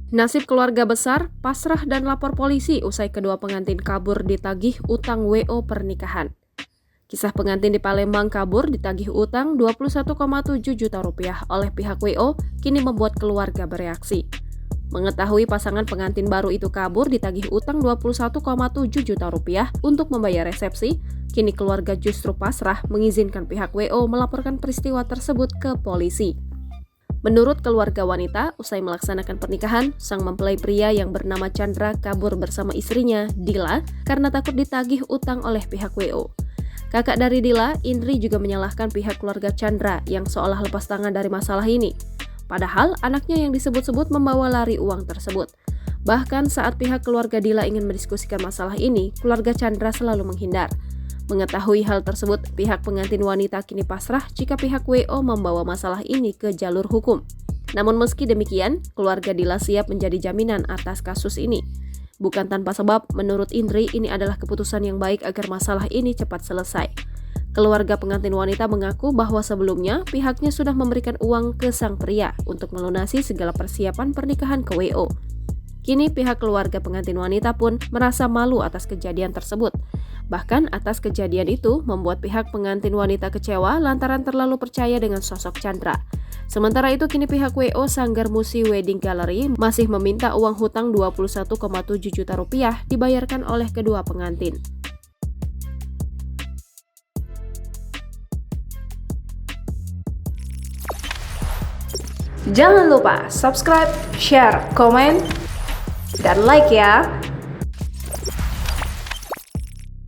Nasib keluarga besar, pasrah dan lapor polisi usai kedua pengantin kabur ditagih utang WO pernikahan. Kisah pengantin di Palembang kabur ditagih utang 21,7 juta rupiah oleh pihak WO kini membuat keluarga bereaksi. Mengetahui pasangan pengantin baru itu kabur ditagih utang 21,7 juta rupiah untuk membayar resepsi, kini keluarga justru pasrah mengizinkan pihak WO melaporkan peristiwa tersebut ke polisi. Menurut keluarga wanita, usai melaksanakan pernikahan, sang mempelai pria yang bernama Chandra kabur bersama istrinya, Dila, karena takut ditagih utang oleh pihak WO. Kakak dari Dila, Indri, juga menyalahkan pihak keluarga Chandra yang seolah lepas tangan dari masalah ini. Padahal anaknya yang disebut-sebut membawa lari uang tersebut. Bahkan saat pihak keluarga Dila ingin mendiskusikan masalah ini, keluarga Chandra selalu menghindar. Mengetahui hal tersebut, pihak pengantin wanita kini pasrah jika pihak WO membawa masalah ini ke jalur hukum. Namun meski demikian, keluarga Dila siap menjadi jaminan atas kasus ini. Bukan tanpa sebab, menurut Indri, ini adalah keputusan yang baik agar masalah ini cepat selesai. Keluarga pengantin wanita mengaku bahwa sebelumnya pihaknya sudah memberikan uang ke sang pria untuk melunasi segala persiapan pernikahan ke WO. Kini pihak keluarga pengantin wanita pun merasa malu atas kejadian tersebut. Bahkan atas kejadian itu membuat pihak pengantin wanita kecewa lantaran terlalu percaya dengan sosok Chandra. Sementara itu kini pihak WO Sanggar Musi Wedding Gallery masih meminta uang hutang 21,7 juta rupiah dibayarkan oleh kedua pengantin. Jangan lupa subscribe, share, komen, dan like ya.